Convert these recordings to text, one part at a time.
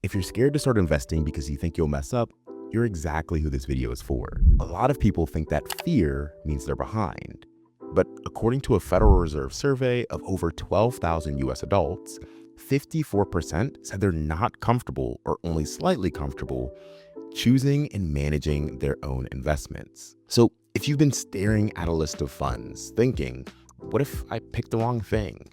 If you're scared to start investing because you think you'll mess up, you're exactly who this video is for. A lot of people think that fear means they're behind. But according to a Federal Reserve survey of over 12,000 US adults, 54% said they're not comfortable or only slightly comfortable choosing and managing their own investments. So if you've been staring at a list of funds thinking, what if I picked the wrong thing?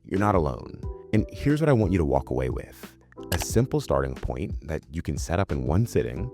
You're not alone. And here's what I want you to walk away with: a simple starting point that you can set up in one sitting,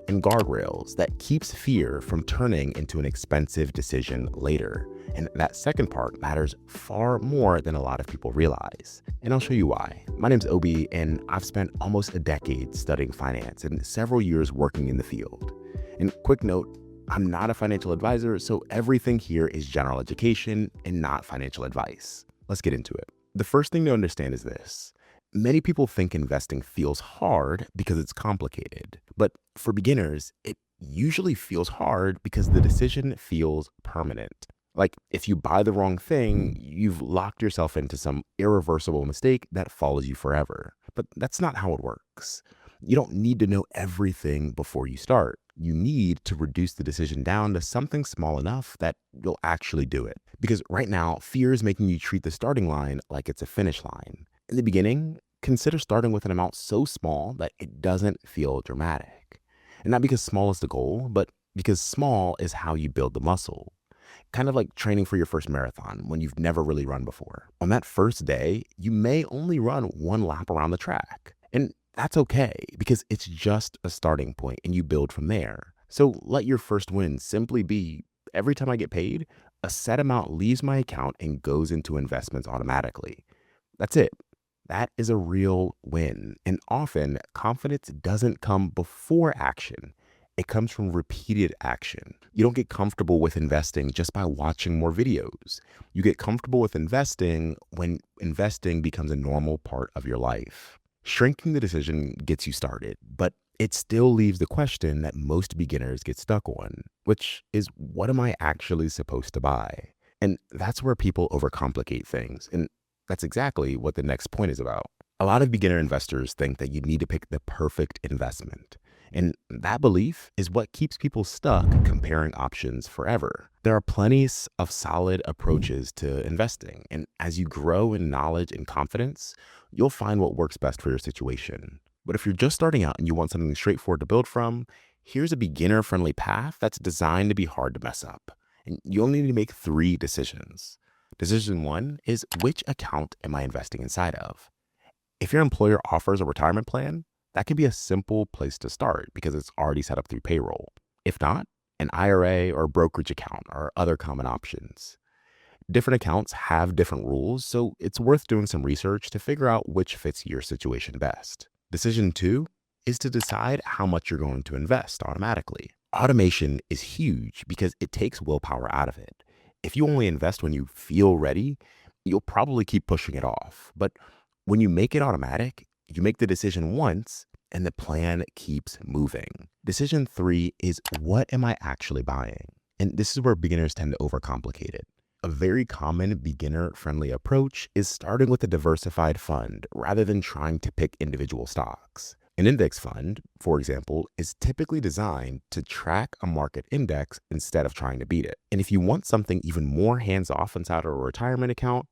and guardrails that keeps fear from turning into an expensive decision later. And that second part matters far more than a lot of people realize. And I'll show you why. My name's Obi, and I've spent almost a decade studying finance and several years working in the field. And quick note, I'm not a financial advisor, so everything here is general education and not financial advice. Let's get into it. The first thing to understand is this: many people think investing feels hard because it's complicated. But for beginners, it usually feels hard because the decision feels permanent. Like if you buy the wrong thing, you've locked yourself into some irreversible mistake that follows you forever. But that's not how it works. You don't need to know everything before you start. You need to reduce the decision down to something small enough that you'll actually do it. Because right now, fear is making you treat the starting line like it's a finish line. In the beginning, consider starting with an amount so small that it doesn't feel dramatic. And not because small is the goal, but because small is how you build the muscle. Kind of like training for your first marathon when you've never really run before. On that first day, you may only run one lap around the track. And that's okay, because it's just a starting point and you build from there. So let your first win simply be, every time I get paid, a set amount leaves my account and goes into investments automatically. That's it. That is a real win. And often, confidence doesn't come before action. It comes from repeated action. You don't get comfortable with investing just by watching more videos. You get comfortable with investing when investing becomes a normal part of your life. Shrinking the decision gets you started, but it still leaves the question that most beginners get stuck on, which is, what am I actually supposed to buy? And that's where people overcomplicate things. And that's exactly what the next point is about. A lot of beginner investors think that you need to pick the perfect investment. And that belief is what keeps people stuck comparing options forever. There are plenty of solid approaches to investing. And as you grow in knowledge and confidence, you'll find what works best for your situation. But if you're just starting out and you want something straightforward to build from, here's a beginner-friendly path that's designed to be hard to mess up. And you only need to make 3 decisions. Decision 1 is, which account am I investing inside of? If your employer offers a retirement plan, that can be a simple place to start because it's already set up through payroll. If not, an IRA or brokerage account are other common options. Different accounts have different rules, so it's worth doing some research to figure out which fits your situation best. Decision 2 is to decide how much you're going to invest automatically. Automation is huge because it takes willpower out of it. If you only invest when you feel ready, you'll probably keep pushing it off. But when you make it automatic, you make the decision once and the plan keeps moving. Decision 3 is, what am I actually buying? And this is where beginners tend to overcomplicate it. A very common beginner-friendly approach is starting with a diversified fund rather than trying to pick individual stocks. An index fund, for example, is typically designed to track a market index instead of trying to beat it. And if you want something even more hands-off inside of a retirement account,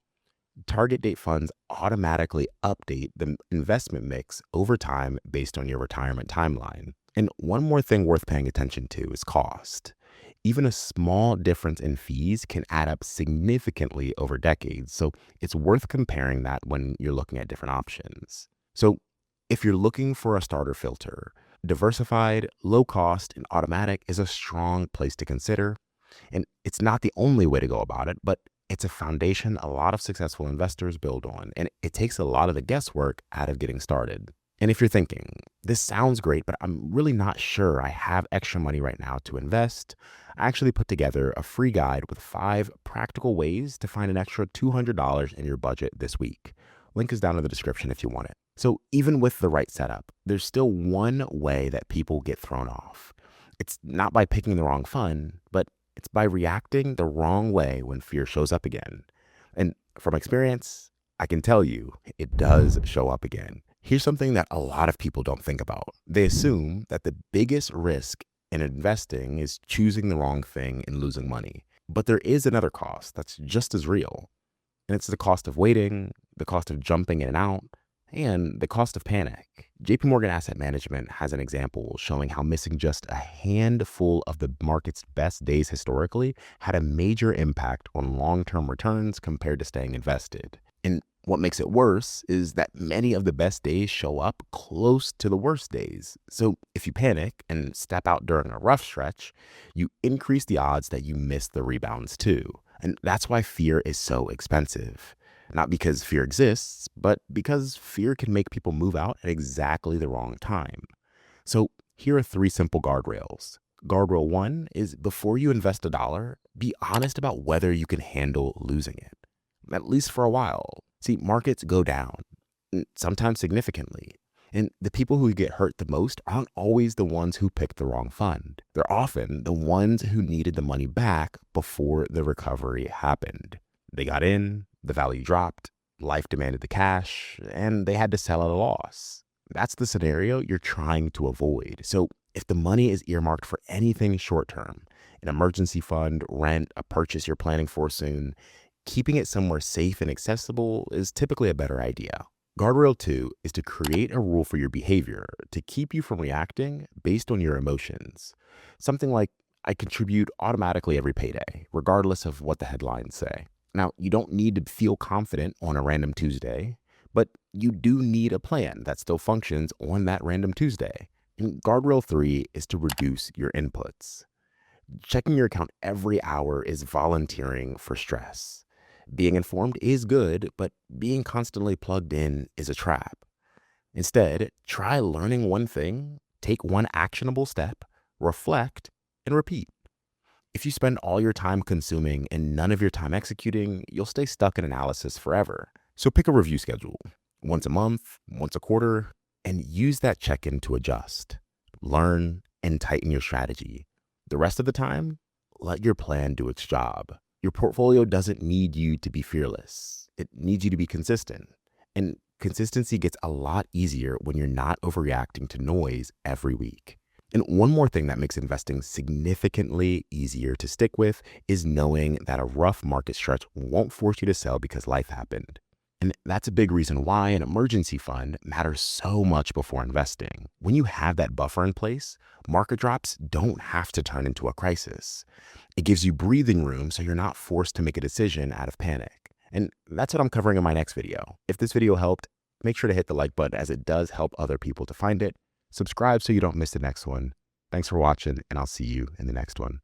target date funds automatically update the investment mix over time based on your retirement timeline. And one more thing worth paying attention to is cost. Even a small difference in fees can add up significantly over decades, so it's worth comparing that when you're looking at different options. So if you're looking for a starter filter, diversified, low cost, and automatic is a strong place to consider. And it's not the only way to go about it, but it's a foundation a lot of successful investors build on, and it takes a lot of the guesswork out of getting started. And if you're thinking, this sounds great, but I'm really not sure I have extra money right now to invest, I actually put together a free guide with 5 practical ways to find an extra $200 in your budget this week. Link is down in the description if you want it. So even with the right setup, there's still one way that people get thrown off. It's not by picking the wrong fund, but it's by reacting the wrong way when fear shows up again. And from experience, I can tell you, it does show up again. Here's something that a lot of people don't think about. They assume that the biggest risk in investing is choosing the wrong thing and losing money. But there is another cost that's just as real. And it's the cost of waiting, the cost of jumping in and out, and the cost of panic. JP Morgan Asset Management has an example showing how missing just a handful of the market's best days historically had a major impact on long-term returns compared to staying invested. And what makes it worse is that many of the best days show up close to the worst days. So if you panic and step out during a rough stretch, you increase the odds that you miss the rebounds too. And that's why fear is so expensive. Not because fear exists, but because fear can make people move out at exactly the wrong time. So here are 3 simple guardrails. Guardrail 1 is before you invest $1, be honest about whether you can handle losing it, at least for a while. See, markets go down, sometimes significantly. And the people who get hurt the most aren't always the ones who picked the wrong fund. They're often the ones who needed the money back before the recovery happened. They got in, the value dropped, life demanded the cash, and they had to sell at a loss. That's the scenario you're trying to avoid. So if the money is earmarked for anything short term, an emergency fund, rent, a purchase you're planning for soon, keeping it somewhere safe and accessible is typically a better idea. Guardrail 2 is to create a rule for your behavior to keep you from reacting based on your emotions. Something like, I contribute automatically every payday, regardless of what the headlines say. Now, you don't need to feel confident on a random Tuesday, but you do need a plan that still functions on that random Tuesday. And Guardrail 3 is to reduce your inputs. Checking your account every hour is volunteering for stress. Being informed is good, but being constantly plugged in is a trap. Instead, try learning one thing, take one actionable step, reflect, and repeat. If you spend all your time consuming and none of your time executing, you'll stay stuck in analysis forever. So pick a review schedule, once a month, once a quarter, and use that check-in to adjust, learn, and tighten your strategy. The rest of the time, let your plan do its job. Your portfolio doesn't need you to be fearless. It needs you to be consistent. And consistency gets a lot easier when you're not overreacting to noise every week. And one more thing that makes investing significantly easier to stick with is knowing that a rough market stretch won't force you to sell because life happened. And that's a big reason why an emergency fund matters so much before investing. When you have that buffer in place, market drops don't have to turn into a crisis. It gives you breathing room so you're not forced to make a decision out of panic. And that's what I'm covering in my next video. If this video helped, make sure to hit the like button as it does help other people to find it. Subscribe so you don't miss the next one. Thanks for watching, and I'll see you in the next one.